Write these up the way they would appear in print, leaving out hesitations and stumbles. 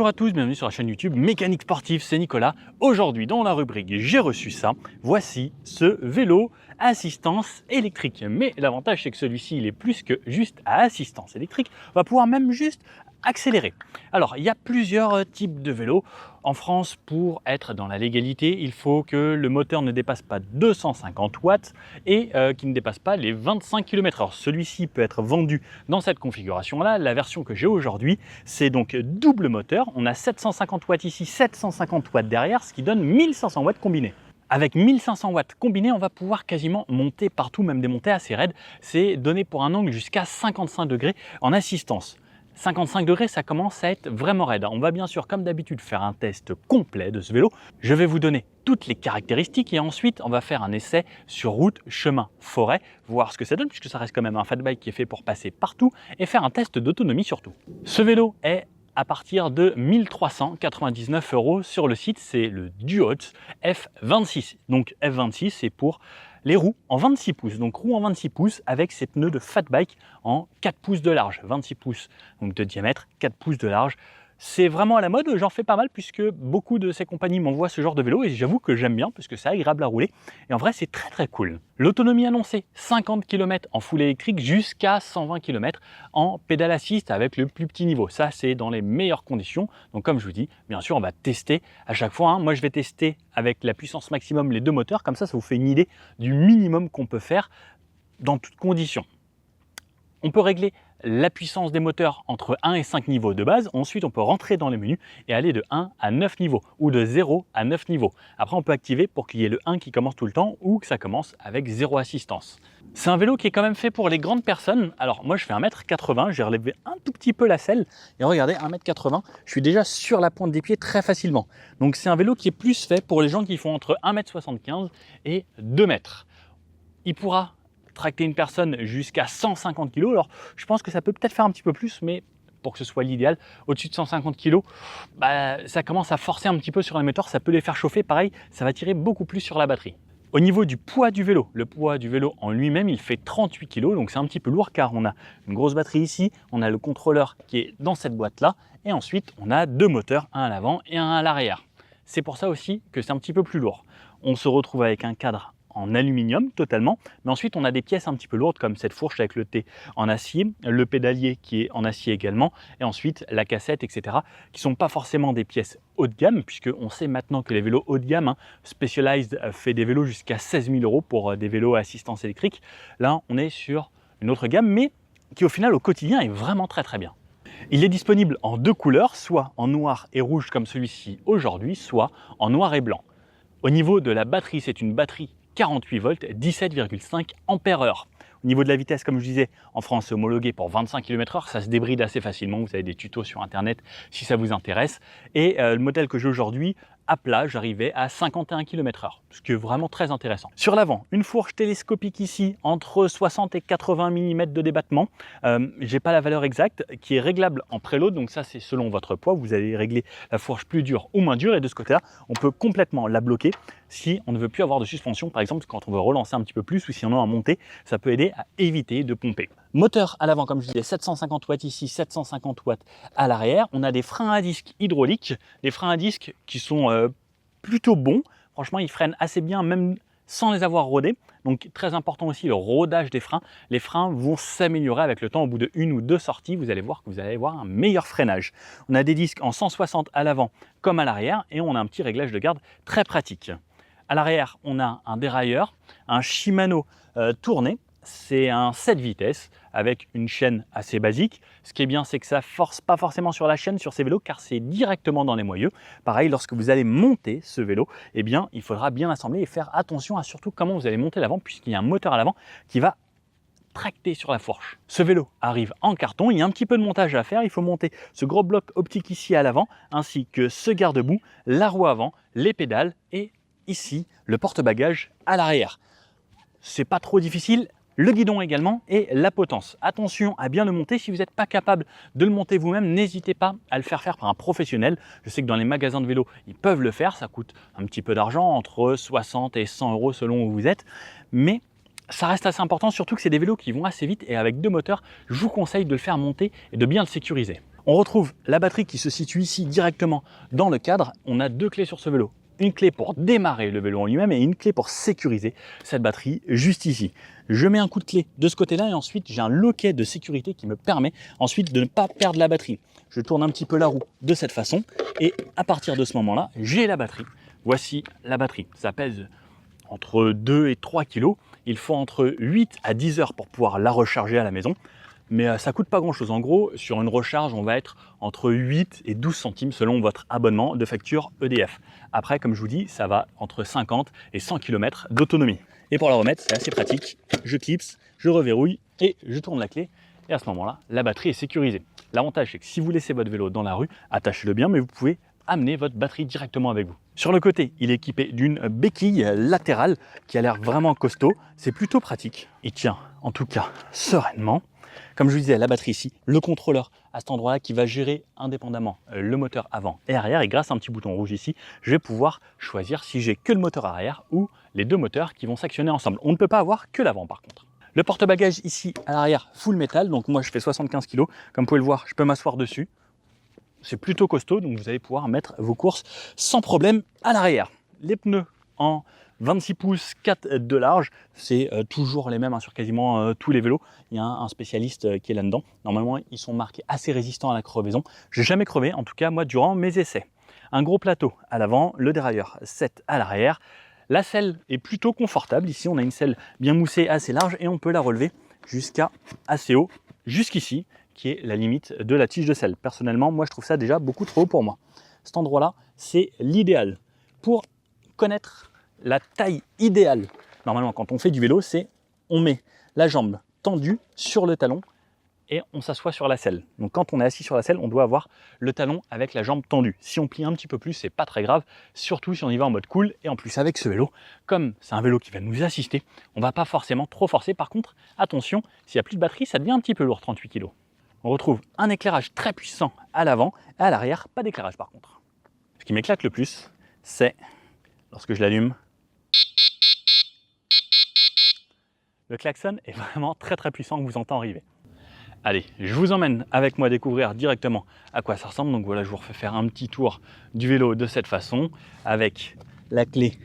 Bonjour à tous, bienvenue sur la chaîne YouTube Mécanique Sportive, c'est Nicolas. Aujourd'hui dans la rubrique J'ai reçu ça, voici ce vélo à assistance électrique. Mais l'avantage c'est que celui-ci il est plus que juste à assistance électrique, on va pouvoir même juste accélérer. Alors il y a plusieurs types de vélos. En France, pour être dans la légalité, il faut que le moteur ne dépasse pas 250 watts et qu'il ne dépasse pas les 25 km/h. Celui-ci peut être vendu dans cette configuration-là. La version que j'ai aujourd'hui, c'est donc double moteur. On a 750 watts ici, 750 watts derrière, ce qui donne 1500 watts combinés. Avec 1500 watts combinés, on va pouvoir quasiment monter partout, même des montées assez raides. C'est donné pour un angle jusqu'à 55 degrés en assistance. 55 degrés, ça commence à être vraiment raide. On va bien sûr, comme d'habitude, faire un test complet de ce vélo. Je vais vous donner toutes les caractéristiques et ensuite, on va faire un essai sur route, chemin, forêt, voir ce que ça donne, puisque ça reste quand même un fat bike qui est fait pour passer partout et faire un test d'autonomie surtout. Ce vélo est à partir de 1399 € sur le site, c'est le Duotz F26. Donc F26, c'est pour les roues en 26 pouces, donc roues en 26 pouces avec ces pneus de fat bike en 4 pouces de large, 26 pouces donc de diamètre, 4 pouces de large. C'est vraiment à la mode, j'en fais pas mal puisque beaucoup de ces compagnies m'envoient ce genre de vélo et j'avoue que j'aime bien parce que c'est agréable à rouler et en vrai c'est très cool. L'autonomie annoncée, 50 km en full électrique jusqu'à 120 km en pédale assist avec le plus petit niveau. Ça c'est dans les meilleures conditions. Donc comme je vous dis, bien sûr on va tester à chaque fois. Moi je vais tester avec la puissance maximum les deux moteurs, comme ça vous fait une idée du minimum qu'on peut faire dans toutes conditions. On peut régler la puissance des moteurs entre 1 et 5 niveaux de base. Ensuite, on peut rentrer dans les menus et aller de 1 à 9 niveaux ou de 0 à 9 niveaux. Après, on peut activer pour qu'il y ait le 1 qui commence tout le temps ou que ça commence avec 0 assistance. C'est un vélo qui est quand même fait pour les grandes personnes. Alors moi, je fais 1m80, j'ai relevé un tout petit peu la selle. Et regardez, 1m80, je suis déjà sur la pointe des pieds très facilement. Donc c'est un vélo qui est plus fait pour les gens qui font entre 1m75 et 2 mètres. Il pourra tracter une personne jusqu'à 150 kg. Alors, je pense que ça peut peut-être faire un petit peu plus, mais pour que ce soit l'idéal, au-dessus de 150 kg, ça commence à forcer un petit peu sur les moteurs, ça peut les faire chauffer. Pareil, ça va tirer beaucoup plus sur la batterie. Au niveau du poids du vélo, le poids du vélo en lui-même, il fait 38 kg, donc c'est un petit peu lourd car on a une grosse batterie ici, on a le contrôleur qui est dans cette boîte-là, et ensuite on a deux moteurs, un à l'avant et un à l'arrière. C'est pour ça aussi que c'est un petit peu plus lourd. On se retrouve avec un cadre en aluminium totalement, mais ensuite on a des pièces un petit peu lourdes comme cette fourche avec le T en acier, le pédalier qui est en acier également, et ensuite la cassette, etc., qui sont pas forcément des pièces haut de gamme, puisque on sait maintenant que les vélos haut de gamme, Specialized fait des vélos jusqu'à 16 000 € pour des vélos à assistance électrique. Là on est sur une autre gamme, mais qui au final au quotidien est vraiment très bien. Il est disponible en deux couleurs, soit en noir et rouge comme celui-ci aujourd'hui, soit en noir et blanc. Au niveau de la batterie, c'est une batterie 48 volts, 17,5 ampères-heure. Au niveau de la vitesse, comme je disais, en France, c'est homologué pour 25 km/h. Ça se débride assez facilement. Vous avez des tutos sur Internet si ça vous intéresse. Et le modèle que j'ai aujourd'hui, à plat, j'arrivais à 51 km/h, ce qui est vraiment très intéressant. Sur l'avant, une fourche télescopique ici, entre 60 et 80 mm de débattement. J'ai pas la valeur exacte, qui est réglable en préload, donc ça c'est selon votre poids. Vous allez régler la fourche plus dure ou moins dure, et de ce côté-là, on peut complètement la bloquer si on ne veut plus avoir de suspension, par exemple quand on veut relancer un petit peu plus ou si on a à monter, ça peut aider à éviter de pomper. Moteur à l'avant, comme je disais, 750 watts ici, 750 watts à l'arrière. On a des freins à disque hydrauliques, des freins à disque qui sont plutôt bons. Franchement, ils freinent assez bien, même sans les avoir rodés. Donc très important aussi le rodage des freins. Les freins vont s'améliorer avec le temps. Au bout de une ou deux sorties, vous allez voir que vous allez avoir un meilleur freinage. On a des disques en 160 à l'avant comme à l'arrière et on a un petit réglage de garde très pratique. À l'arrière, on a un dérailleur, un Shimano tourné. C'est un 7 vitesses avec une chaîne assez basique. Ce qui est bien, c'est que ça force pas forcément sur la chaîne sur ces vélos car c'est directement dans les moyeux. Pareil, lorsque vous allez monter ce vélo, eh bien, il faudra bien assembler et faire attention à surtout comment vous allez monter l'avant puisqu'il y a un moteur à l'avant qui va tracter sur la fourche. Ce vélo arrive en carton, il y a un petit peu de montage à faire. Il faut monter ce gros bloc optique ici à l'avant ainsi que ce garde-boue, la roue avant, les pédales et ici le porte-bagages à l'arrière. C'est pas trop difficile. Le guidon également et la potence. Attention à bien le monter. Si vous n'êtes pas capable de le monter vous-même, n'hésitez pas à le faire par un professionnel. Je sais que dans les magasins de vélos, ils peuvent le faire. Ça coûte un petit peu d'argent, entre 60 et 100 € selon où vous êtes. Mais ça reste assez important, surtout que c'est des vélos qui vont assez vite et avec deux moteurs, je vous conseille de le faire monter et de bien le sécuriser. On retrouve la batterie qui se situe ici directement dans le cadre. On a deux clés sur ce vélo. Une clé pour démarrer le vélo en lui-même et une clé pour sécuriser cette batterie juste ici. Je mets un coup de clé de ce côté-là et ensuite j'ai un loquet de sécurité qui me permet ensuite de ne pas perdre la batterie. Je tourne un petit peu la roue de cette façon et à partir de ce moment-là, j'ai la batterie. Voici la batterie. Ça pèse entre 2 et 3 kg. Il faut entre 8 à 10 heures pour pouvoir la recharger à la maison. Mais ça coûte pas grand chose. En gros, sur une recharge, on va être entre 8 et 12 centimes selon votre abonnement de facture EDF. Après, comme je vous dis, ça va entre 50 et 100 km d'autonomie. Et pour la remettre, c'est assez pratique. Je clipse, je reverrouille et je tourne la clé. Et à ce moment-là, la batterie est sécurisée. L'avantage, c'est que si vous laissez votre vélo dans la rue, attachez-le bien, mais vous pouvez amener votre batterie directement avec vous. Sur le côté, il est équipé d'une béquille latérale qui a l'air vraiment costaud. C'est plutôt pratique. Il tient en tout cas sereinement. Comme je vous disais, la batterie ici, le contrôleur à cet endroit-là qui va gérer indépendamment le moteur avant et arrière. Et grâce à un petit bouton rouge ici, je vais pouvoir choisir si j'ai que le moteur arrière ou les deux moteurs qui vont s'actionner ensemble. On ne peut pas avoir que l'avant par contre. Le porte-bagages ici à l'arrière, full métal. Donc moi, je fais 75 kg. Comme vous pouvez le voir, je peux m'asseoir dessus. C'est plutôt costaud, donc vous allez pouvoir mettre vos courses sans problème à l'arrière. Les pneus en 26 pouces 4 de large, c'est toujours les mêmes hein, sur quasiment tous les vélos. Il y a un spécialiste qui est là-dedans. Normalement, ils sont marqués assez résistants à la crevaison. Je n'ai jamais crevé, en tout cas moi, durant mes essais. Un gros plateau à l'avant, le dérailleur 7 à l'arrière. La selle est plutôt confortable. Ici, on a une selle bien moussée, assez large, et on peut la relever jusqu'à assez haut, jusqu'ici, qui est la limite de la tige de selle. Personnellement, moi, je trouve ça déjà beaucoup trop haut pour moi. Cet endroit-là, c'est l'idéal. Pour connaître la taille idéale, normalement, quand on fait du vélo, c'est on met la jambe tendue sur le talon et on s'assoit sur la selle. Donc quand on est assis sur la selle, on doit avoir le talon avec la jambe tendue. Si on plie un petit peu plus, c'est pas très grave, surtout si on y va en mode cool. Et en plus avec ce vélo, comme c'est un vélo qui va nous assister, on va pas forcément trop forcer. Par contre, attention, s'il n'y a plus de batterie, ça devient un petit peu lourd, 38 kg. On retrouve un éclairage très puissant à l'avant, et à l'arrière, pas d'éclairage par contre. Ce qui m'éclate le plus, c'est lorsque je l'allume, le klaxon est vraiment très puissant que vous entendez arriver. Allez, je vous emmène avec moi découvrir directement à quoi ça ressemble. Donc voilà, je vous refais faire un petit tour du vélo de cette façon, avec la clé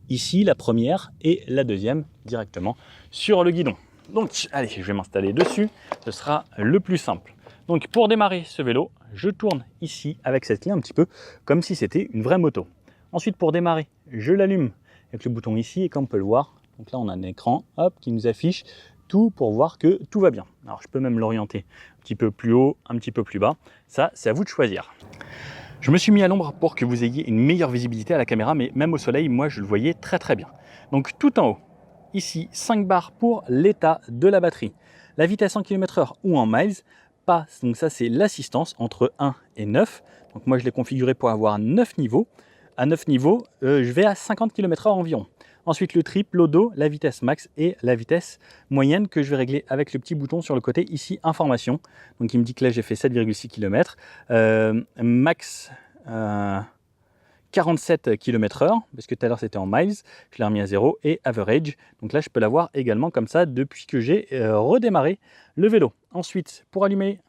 ici, la première, et la deuxième directement sur le guidon. Donc allez, je vais m'installer dessus, ce sera le plus simple. Donc pour démarrer ce vélo, je tourne ici avec cette clé un petit peu comme si c'était une vraie moto. Ensuite pour démarrer, je l'allume avec le bouton ici et comme on peut le voir, donc là on a un écran hop, qui nous affiche tout pour voir que tout va bien. Alors je peux même l'orienter un petit peu plus haut, un petit peu plus bas, ça c'est à vous de choisir. Je me suis mis à l'ombre pour que vous ayez une meilleure visibilité à la caméra, mais même au soleil, moi je le voyais très bien. Donc tout en haut, ici 5 barres pour l'état de la batterie. La vitesse en km/h ou en miles, pas, donc ça c'est l'assistance entre 1 et 9. Donc moi je l'ai configuré pour avoir 9 niveaux. À 9 niveaux, je vais à 50 km/h environ. Ensuite le trip, l'odo, la vitesse max et la vitesse moyenne que je vais régler avec le petit bouton sur le côté ici, information. Donc il me dit que là j'ai fait 7,6 km. Max 47 km/h, parce que tout à l'heure c'était en miles, je l'ai remis à 0, et average. Donc là je peux l'avoir également comme ça depuis que j'ai redémarré le vélo. Ensuite, pour allumer,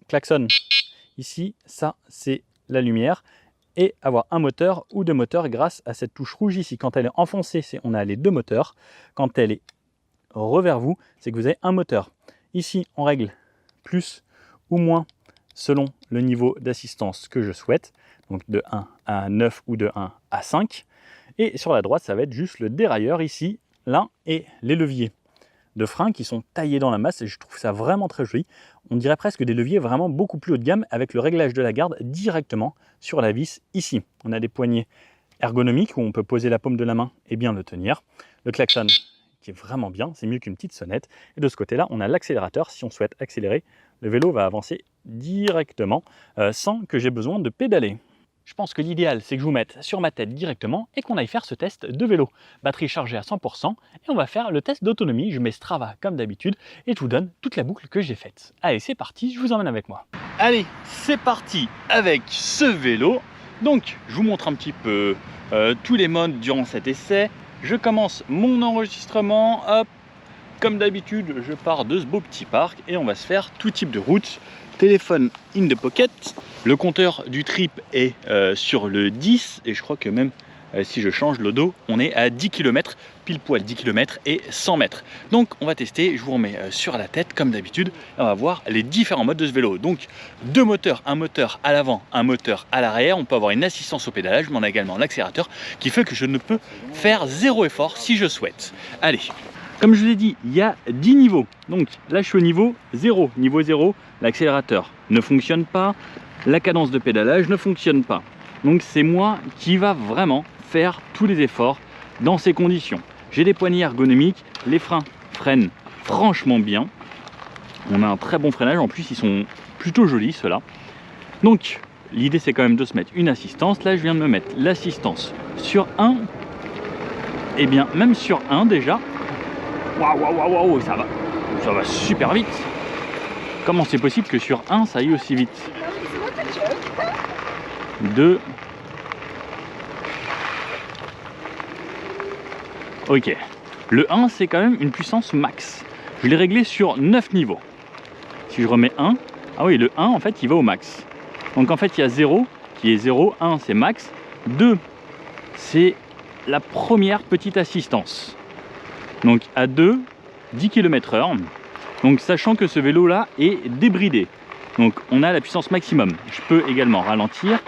klaxon, ici, ça c'est la lumière. Et avoir un moteur ou deux moteurs grâce à cette touche rouge ici. Quand elle est enfoncée, on a les deux moteurs. Quand elle est revers vous, c'est que vous avez un moteur. Ici, on règle plus ou moins selon le niveau d'assistance que je souhaite. Donc de 1 à 9 ou de 1 à 5. Et sur la droite, ça va être juste le dérailleur ici, là, et les leviers de frein qui sont taillés dans la masse et je trouve ça vraiment très joli. On dirait presque des leviers vraiment beaucoup plus haut de gamme avec le réglage de la garde directement sur la vis ici. On a des poignées ergonomiques où on peut poser la paume de la main et bien le tenir. Le klaxon qui est vraiment bien, c'est mieux qu'une petite sonnette. Et de ce côté-là, on a l'accélérateur. Si on souhaite accélérer, le vélo va avancer directement sans que j'ai besoin de pédaler. Je pense que l'idéal, c'est que je vous mette sur ma tête directement et qu'on aille faire ce test de vélo. Batterie chargée à 100% et on va faire le test d'autonomie. Je mets Strava comme d'habitude et je vous donne toute la boucle que j'ai faite. Allez, c'est parti, je vous emmène avec moi. Allez, c'est parti avec ce vélo. Donc, je vous montre un petit peu tous les modes durant cet essai. Je commence mon enregistrement, hop, comme d'habitude, je pars de ce beau petit parc et on va se faire tout type de route. téléphone in the pocket. Le compteur du trip est sur le 10 et je crois que même si je change le dos, on est à 10 km, pile poil 10 km et 100 mètres. Donc on va tester, je vous remets sur la tête comme d'habitude, on va voir les différents modes de ce vélo. Donc deux moteurs, un moteur à l'avant, un moteur à l'arrière, on peut avoir une assistance au pédalage, mais on a également l'accélérateur qui fait que je ne peux faire zéro effort si je souhaite. Allez, comme je vous l'ai dit, il y a 10 niveaux. Donc là je suis au niveau 0, niveau 0, l'accélérateur ne fonctionne pas, la cadence de pédalage ne fonctionne pas. Donc c'est moi qui va vraiment faire tous les efforts dans ces conditions. J'ai des poignées ergonomiques, les freins freinent franchement bien. On a un très bon freinage, en plus ils sont plutôt jolis ceux-là. Donc l'idée c'est quand même de se mettre une assistance. Là je viens de me mettre l'assistance sur 1. Et bien même sur 1 déjà, waouh, ça va super vite. Comment c'est possible que sur 1 ça aille aussi vite? 2. Ok, le 1 c'est quand même une puissance max. Je l'ai réglé sur 9 niveaux. Si je remets 1, ah oui, le 1 en fait il va au max. Donc en fait il y a 0 qui est 0, 1 c'est max, 2 c'est la première petite assistance. Donc à 2, 10 km/h. Donc sachant que ce vélo là est débridé. Donc on a la puissance maximum. Je peux également ralentir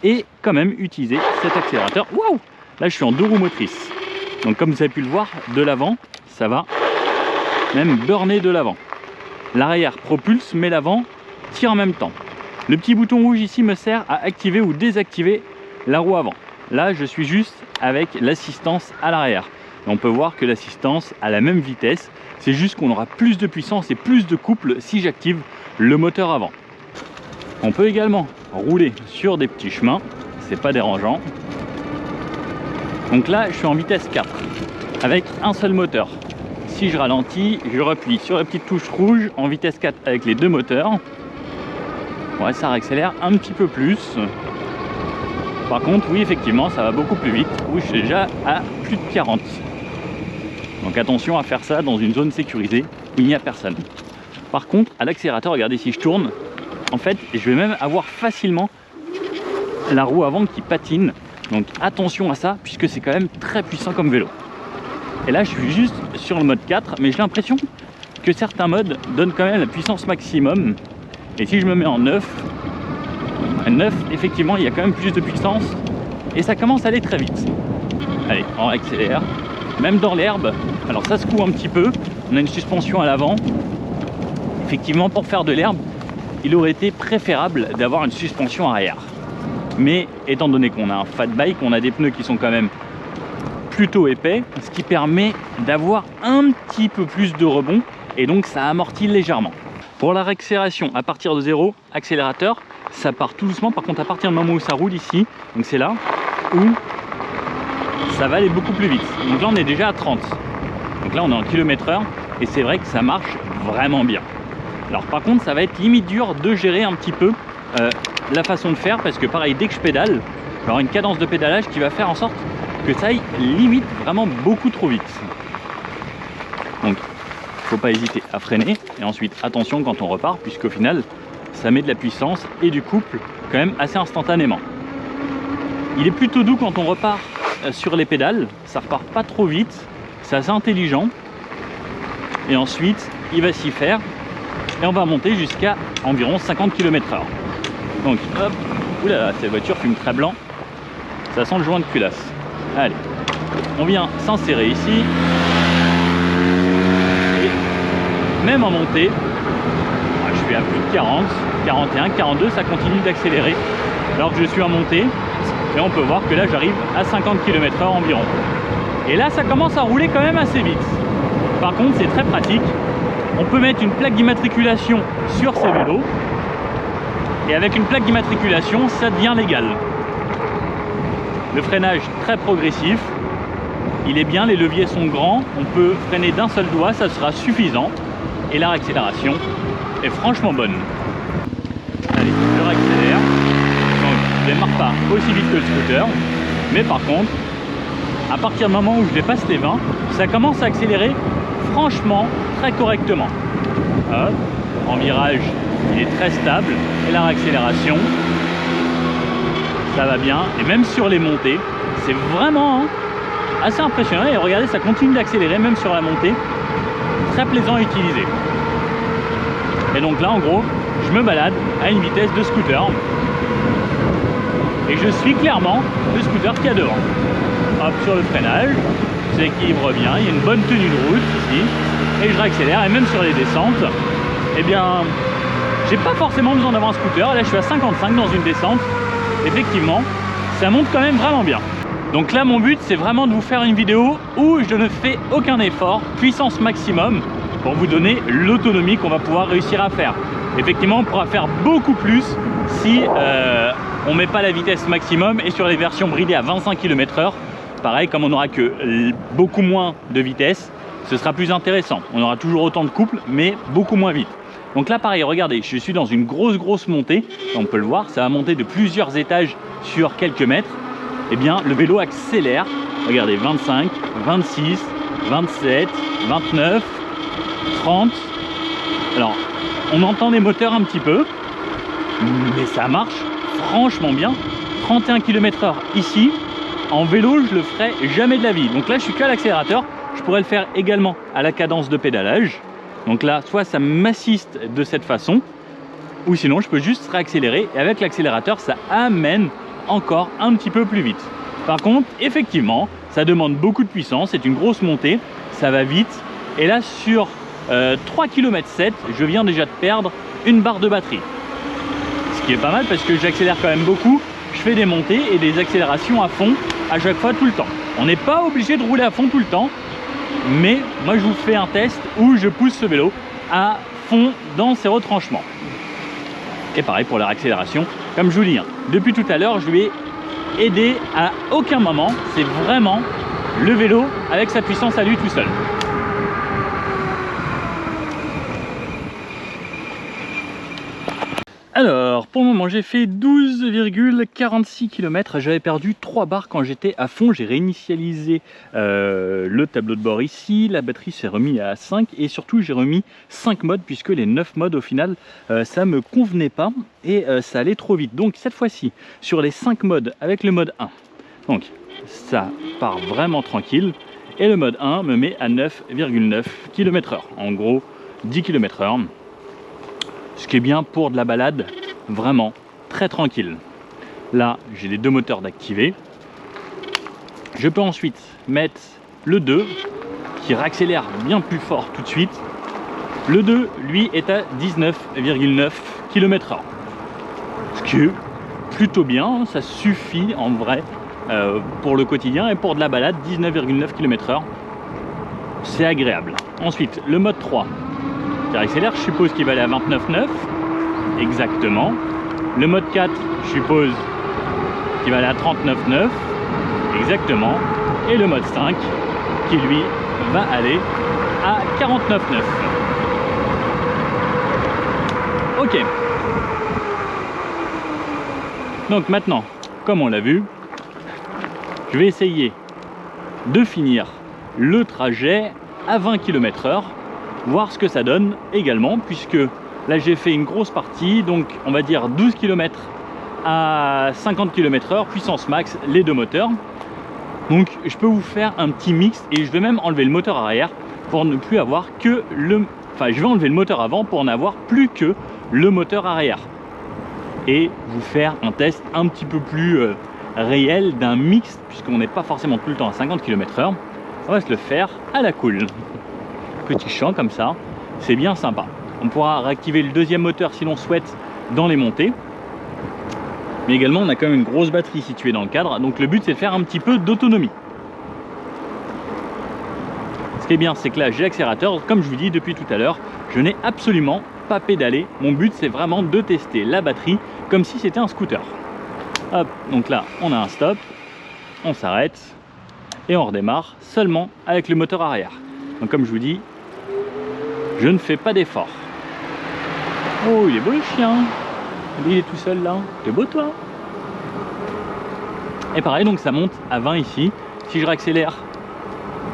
et quand même utiliser cet accélérateur. Waouh! Là je suis en 2 roues motrices. Donc comme vous avez pu le voir, de l'avant, ça va même burner de l'avant. L'arrière propulse, mais l'avant tire en même temps. Le petit bouton rouge ici me sert à activer ou désactiver la roue avant. Là, je suis juste avec l'assistance à l'arrière. On peut voir que l'assistance a la même vitesse. C'est juste qu'on aura plus de puissance et plus de couple si j'active le moteur avant. On peut également rouler sur des petits chemins. C'est pas dérangeant. Donc là, je suis en vitesse 4 avec un seul moteur. Si je ralentis, je replie sur la petite touche rouge en vitesse 4 avec les deux moteurs. Ouais, ça accélère un petit peu plus. Par contre, oui, effectivement, ça va beaucoup plus vite. Oui, je suis déjà à plus de 40. Donc attention à faire ça dans une zone sécurisée où il n'y a personne. Par contre, à l'accélérateur, regardez, si je tourne, en fait, je vais même avoir facilement la roue avant qui patine. Donc attention à ça, puisque c'est quand même très puissant comme vélo. Et là je suis juste sur le mode 4, mais j'ai l'impression que certains modes donnent quand même la puissance maximum. Et si je me mets en 9, effectivement il y a quand même plus de puissance. Et ça commence à aller très vite. Allez, on accélère. Même dans l'herbe, alors ça secoue un petit peu. On a une suspension à l'avant. Effectivement, pour faire de l'herbe, il aurait été préférable d'avoir une suspension arrière. Mais étant donné qu'on a un fat bike, on a des pneus qui sont quand même plutôt épais, ce qui permet d'avoir un petit peu plus de rebond et donc ça amortit légèrement. Pour la réaccélération, à partir de 0, accélérateur, ça part tout doucement. Par contre, à partir du moment où ça roule ici, donc c'est là où ça va aller beaucoup plus vite. Donc là, on est déjà à 30. Donc là, on est en km/h et c'est vrai que ça marche vraiment bien. Alors par contre, ça va être limite dur de gérer un petit peu la façon de faire, parce que pareil, dès que je pédale, je vais avoir une cadence de pédalage qui va faire en sorte que ça aille limite vraiment beaucoup trop vite. Donc faut pas hésiter à freiner et ensuite attention quand on repart, puisqu'au final ça met de la puissance et du couple quand même assez instantanément. Il est plutôt doux quand on repart sur les pédales, ça repart pas trop vite, c'est assez intelligent et ensuite il va s'y faire et on va monter jusqu'à environ 50 km/h. Donc hop, oulala, cette voiture fume très blanc, ça sent le joint de culasse. Allez, on vient s'insérer ici et même en montée, je suis à plus de 40, 41, 42, ça continue d'accélérer alors que je suis en montée et on peut voir que là j'arrive à 50 km/h environ. Et là ça commence à rouler quand même assez vite. Par contre c'est très pratique, on peut mettre une plaque d'immatriculation sur ces vélos et avec une plaque d'immatriculation ça devient légal. Le freinage très progressif, il est bien, les leviers sont grands, on peut freiner d'un seul doigt, ça sera suffisant et la réaccélération est franchement bonne. Allez, je réaccélère, donc je ne démarre pas aussi vite que le scooter, mais par contre à partir du moment où je dépasse les 20, ça commence à accélérer franchement très correctement. Hop, en virage il est très stable. Et la réaccélération, ça va bien. Et même sur les montées, c'est vraiment assez impressionnant. Et regardez, ça continue d'accélérer même sur la montée. Très plaisant à utiliser. Et donc là, en gros, je me balade à une vitesse de scooter. Et je suis clairement le scooter qu'il y a devant. Hop, sur le freinage, j'équilibre bien, il y a une bonne tenue de route ici. Et je réaccélère, et même sur les descentes, eh bien, j'ai pas forcément besoin d'avoir un scooter. Là, je suis à 55 dans une descente. Effectivement, ça monte quand même vraiment bien. Donc là, mon but, c'est vraiment de vous faire une vidéo où je ne fais aucun effort, puissance maximum, pour vous donner l'autonomie qu'on va pouvoir réussir à faire. Effectivement, on pourra faire beaucoup plus si on ne met pas la vitesse maximum, et sur les versions bridées à 25 km/h, pareil, comme on n'aura que beaucoup moins de vitesse, ce sera plus intéressant. On aura toujours autant de couple, mais beaucoup moins vite. Donc là, pareil, regardez, je suis dans une grosse montée. On peut le voir, ça va monter de plusieurs étages sur quelques mètres. Eh bien, le vélo accélère. Regardez, 25, 26, 27, 29, 30. Alors, on entend les moteurs un petit peu, mais ça marche franchement bien. 31 km/h ici. En vélo, je le ferai jamais de la vie. Donc là, je suis qu'à l'accélérateur. Je pourrais le faire également à la cadence de pédalage. Donc là, soit ça m'assiste de cette façon, ou sinon je peux juste réaccélérer, et avec l'accélérateur, ça amène encore un petit peu plus vite. Par contre, effectivement, ça demande beaucoup de puissance, c'est une grosse montée, ça va vite. Et là, sur 3 km 7, je viens déjà de perdre une barre de batterie. Ce qui est pas mal parce que j'accélère quand même beaucoup. Je fais des montées et des accélérations à fond à chaque fois, tout le temps. On n'est pas obligé de rouler à fond tout le temps, mais moi je vous fais un test où je pousse ce vélo à fond dans ses retranchements. Et pareil pour la réaccélération, comme je vous dis, depuis tout à l'heure je lui ai aidé à aucun moment. C'est vraiment le vélo avec sa puissance à lui tout seul. Alors, pour le moment, j'ai fait 12,46 km. J'avais perdu 3 barres quand j'étais à fond. J'ai réinitialisé le tableau de bord ici. La batterie s'est remise à 5. Et surtout, j'ai remis 5 modes puisque les 9 modes, au final, ça me convenait pas. Et ça allait trop vite. Donc, cette fois-ci, sur les 5 modes avec le mode 1. Donc, ça part vraiment tranquille. Et le mode 1 me met à 9,9 km/h. En gros, 10 km/h. Ce qui est bien pour de la balade, vraiment très tranquille. Là, j'ai les deux moteurs d'activer. Je peux ensuite mettre le 2 qui réaccélère bien plus fort tout de suite. Le 2, lui, est à 19,9 km/h. Ce qui est plutôt bien, ça suffit en vrai pour le quotidien et pour de la balade, 19,9 km/h. C'est agréable. Ensuite, le mode 3. Accélère, je suppose qu'il va aller à 29,9 exactement. Le mode 4, je suppose qu'il va aller à 39,9 exactement. Et le mode 5 qui lui va aller à 49,9. Ok. Donc maintenant, comme on l'a vu, je vais essayer de finir le trajet à 20 km/h. Voir ce que ça donne également, puisque là j'ai fait une grosse partie, donc on va dire 12 km à 50 km/h, puissance max, les deux moteurs. Donc je peux vous faire un petit mix, et je vais même enlever le moteur arrière pour ne plus avoir que le... Enfin, je vais enlever le moteur avant pour n'avoir plus que le moteur arrière. Et vous faire un test un petit peu plus réel d'un mix, puisqu'on n'est pas forcément tout le temps à 50 km/h. On va se le faire à la cool. Petit champ comme ça, c'est bien sympa. On pourra réactiver le deuxième moteur si l'on souhaite dans les montées. Mais également, on a quand même une grosse batterie située dans le cadre. Donc le but, c'est de faire un petit peu d'autonomie. Ce qui est bien, c'est que là, j'ai l'accélérateur. Comme je vous dis depuis tout à l'heure, je n'ai absolument pas pédalé. Mon but, c'est vraiment de tester la batterie comme si c'était un scooter. Hop, donc là, on a un stop. On s'arrête. Et on redémarre seulement avec le moteur arrière. Donc comme je vous dis, je ne fais pas d'effort. Oh, il est beau le chien. Il est tout seul là. T'es beau toi. Et pareil, donc ça monte à 20 ici. Si je réaccélère,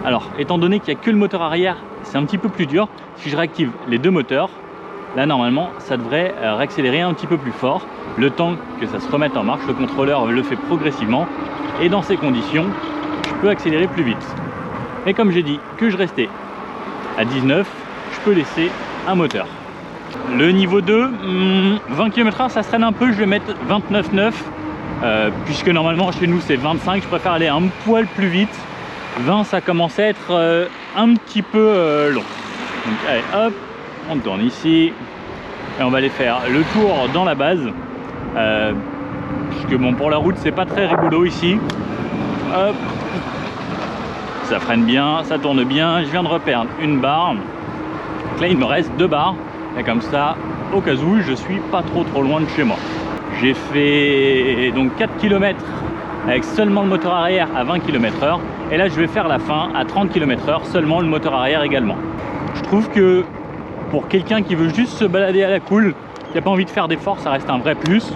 alors étant donné qu'il n'y a que le moteur arrière, c'est un petit peu plus dur. Si je réactive les deux moteurs, Là normalement ça devrait réaccélérer un petit peu plus fort. Le temps que ça se remette en marche, le contrôleur le fait progressivement. Et dans ces conditions, je peux accélérer plus vite. Et comme j'ai dit que je restais à 19, je peux laisser un moteur. Le niveau 2, 20 km/h ça se traîne un peu, je vais mettre 29,9 puisque normalement chez nous c'est 25, je préfère aller un poil plus vite. 20 ça commence à être un petit peu long. Donc allez hop, on tourne ici et on va aller faire le tour dans la base puisque bon, pour la route c'est pas très rigolo ici. Hop, ça freine bien, ça tourne bien, je viens de reperdre une barre. Donc là il me reste 2 barres et comme ça au cas où je suis pas trop loin de chez moi. J'ai fait donc 4 km avec seulement le moteur arrière à 20 km/h et là je vais faire la fin à 30 km/h, seulement le moteur arrière également. Je trouve que pour quelqu'un qui veut juste se balader à la cool, qui n'a pas envie de faire d'efforts, ça reste un vrai plus.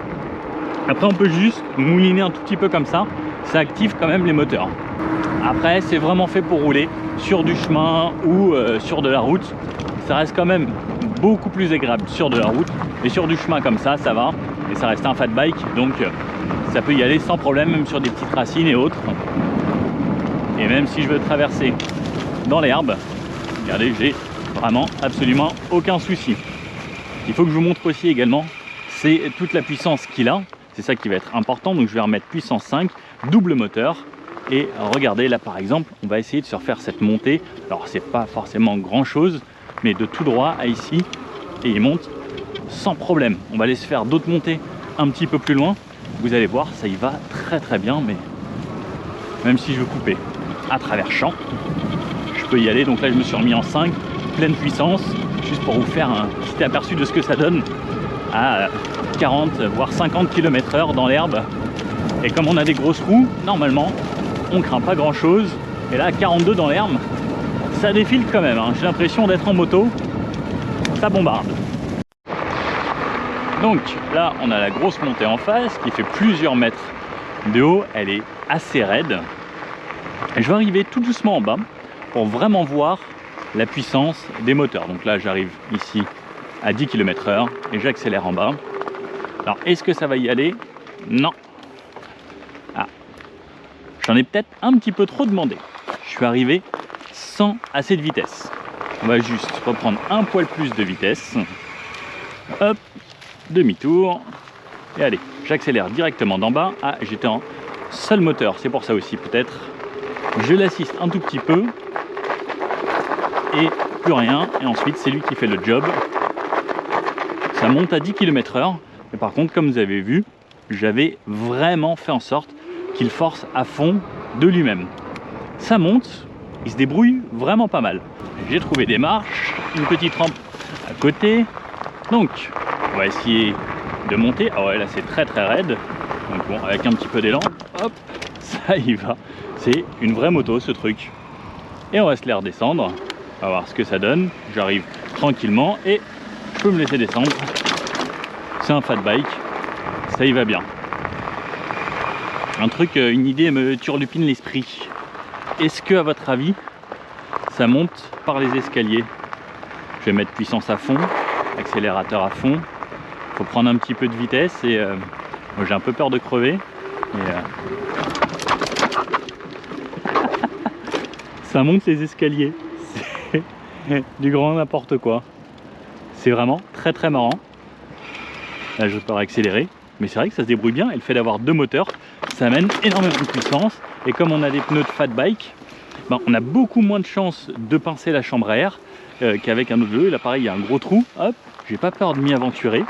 Après on peut juste mouliner un tout petit peu comme ça active quand même les moteurs. Après c'est vraiment fait pour rouler sur du chemin ou sur de la route. Ça reste quand même beaucoup plus agréable sur de la route, et sur du chemin comme ça va, et ça reste un fat bike donc ça peut y aller sans problème, même sur des petites racines et autres. Et même si je veux traverser dans l'herbe, regardez, j'ai vraiment absolument aucun souci. Il faut que je vous montre aussi également, c'est toute la puissance qu'il a, c'est ça qui va être important. Donc je vais remettre puissance 5, double moteur. Et regardez là par exemple, on va essayer de se refaire cette montée. Alors c'est pas forcément grand chose, mais de tout droit à ici, et il monte sans problème. On va aller se faire d'autres montées un petit peu plus loin. Vous allez voir, ça y va très bien, mais même si je veux couper à travers champ, je peux y aller. Donc là je me suis remis en 5, pleine puissance, juste pour vous faire un petit aperçu de ce que ça donne à 40 voire 50 km/h dans l'herbe. Et comme on a des grosses roues, normalement on craint pas grand chose. Et là 42 dans l'herbe, ça défile quand même, hein. J'ai l'impression d'être en moto, ça bombarde. Donc là on a la grosse montée en face qui fait plusieurs mètres de haut, elle est assez raide. Et je vais arriver tout doucement en bas pour vraiment voir la puissance des moteurs. Donc là j'arrive ici à 10 km/h et j'accélère en bas. Alors est-ce que ça va y aller? Non. Ah, j'en ai peut-être un petit peu trop demandé. Je suis arrivé sans assez de vitesse. On va juste reprendre un poil plus de vitesse. Hop, demi-tour. Et allez, j'accélère directement d'en bas. Ah, j'étais en seul moteur, c'est pour ça aussi peut-être. Je l'assiste un tout petit peu. Et plus rien. Et ensuite, c'est lui qui fait le job. Ça monte à 10 km/h. Mais par contre, comme vous avez vu, j'avais vraiment fait en sorte qu'il force à fond de lui-même. Ça monte, il se débrouille vraiment pas mal. J'ai trouvé des marches, une petite rampe à côté. Donc, on va essayer de monter. Ah ouais, là c'est très raide. Donc bon, avec un petit peu d'élan, hop, ça y va. C'est une vraie moto ce truc. Et on va se les redescendre. On va voir ce que ça donne. J'arrive tranquillement et je peux me laisser descendre. C'est un fat bike, ça y va bien. Un truc, une idée me turlupine l'esprit. Est-ce que à votre avis, ça monte par les escaliers? Je vais mettre puissance à fond, accélérateur à fond. Il faut prendre un petit peu de vitesse et moi j'ai un peu peur de crever. Ça monte les escaliers. C'est du grand n'importe quoi. C'est vraiment très marrant. Là je peux accélérer, mais c'est vrai que ça se débrouille bien. Et le fait d'avoir deux moteurs, ça amène énormément de puissance. Et comme on a des pneus de fat bike, ben, on a beaucoup moins de chances de pincer la chambre à air qu'avec un autre vélo. Là pareil, il y a un gros trou, hop, j'ai pas peur de m'y aventurer.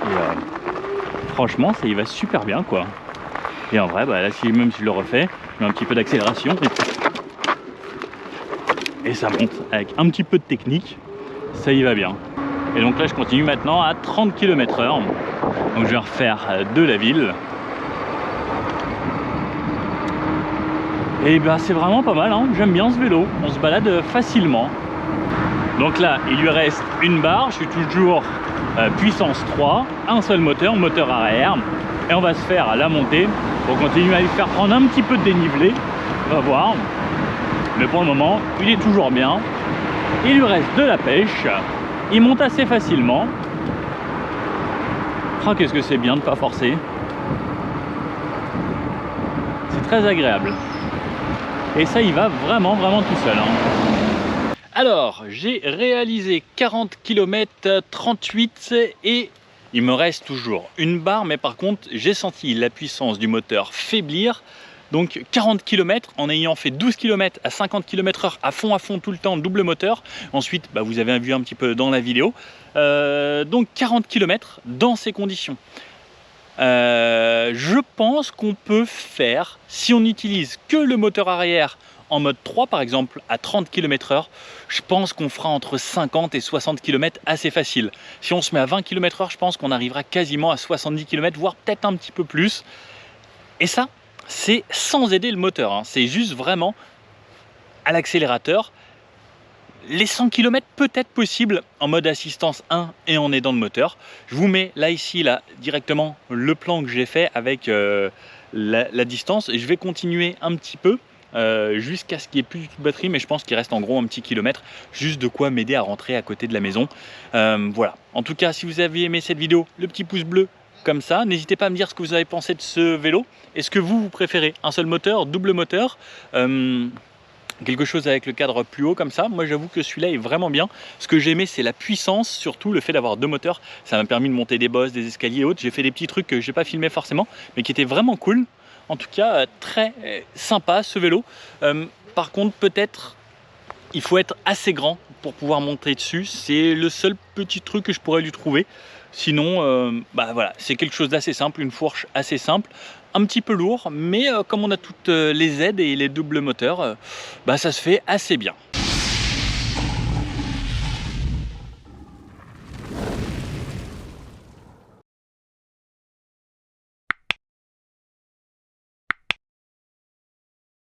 Et franchement, ça y va super bien quoi. Et en vrai, bah, là même si je le refais, je mets un petit peu d'accélération et ça monte avec un petit peu de technique, ça y va bien. Et donc là je continue maintenant à 30 km/h. Donc je vais refaire de la ville. Et ben c'est vraiment pas mal, hein. J'aime bien ce vélo, on se balade facilement. Donc là il lui reste une barre, je suis toujours puissance 3, un seul moteur, moteur arrière. Et on va se faire la montée pour continuer à lui faire prendre un petit peu de dénivelé. On va voir. Mais pour le moment il est toujours bien. Il lui reste de la pêche. Il monte assez facilement. Oh, qu'est-ce que c'est bien de ne pas forcer. C'est très agréable. Et ça, il va vraiment tout seul. Hein. Alors, j'ai réalisé 40 km 38 et il me reste toujours une barre. Mais par contre, j'ai senti la puissance du moteur faiblir. Donc 40 km en ayant fait 12 km à 50 km/h à fond tout le temps, double moteur. Ensuite, bah, vous avez vu un petit peu dans la vidéo. Donc 40 km dans ces conditions. Je pense qu'on peut faire, si on n'utilise que le moteur arrière en mode 3 par exemple à 30 km/h, je pense qu'on fera entre 50 et 60 km assez facile. Si on se met à 20 km/h, je pense qu'on arrivera quasiment à 70 km, voire peut-être un petit peu plus. Et ça, c'est sans aider le moteur, hein. C'est juste vraiment à l'accélérateur. Les 100 km peut-être possible en mode assistance 1 et en aidant le moteur. Je vous mets là ici là directement le plan que j'ai fait avec la distance et je vais continuer un petit peu jusqu'à ce qu'il n'y ait plus du tout de batterie, mais je pense qu'il reste en gros un petit kilomètre, juste de quoi m'aider à rentrer à côté de la maison. Voilà, en tout cas si vous avez aimé cette vidéo, le petit pouce bleu comme ça, n'hésitez pas à me dire ce que vous avez pensé de ce vélo. Est-ce que vous préférez un seul moteur, double moteur, quelque chose avec le cadre plus haut comme ça? Moi j'avoue que celui-là est vraiment bien. Ce que j'ai aimé c'est la puissance, surtout le fait d'avoir deux moteurs. Ça m'a permis de monter des bosses, des escaliers et autres. J'ai fait des petits trucs que j'ai pas filmé forcément, mais qui étaient vraiment cool. En tout cas très sympa ce vélo. Par contre peut-être il faut être assez grand pour pouvoir monter dessus. C'est le seul petit truc que je pourrais lui trouver. Sinon, bah voilà, c'est quelque chose d'assez simple, une fourche assez simple, un petit peu lourd, mais comme on a toutes les aides et les doubles moteurs, bah ça se fait assez bien.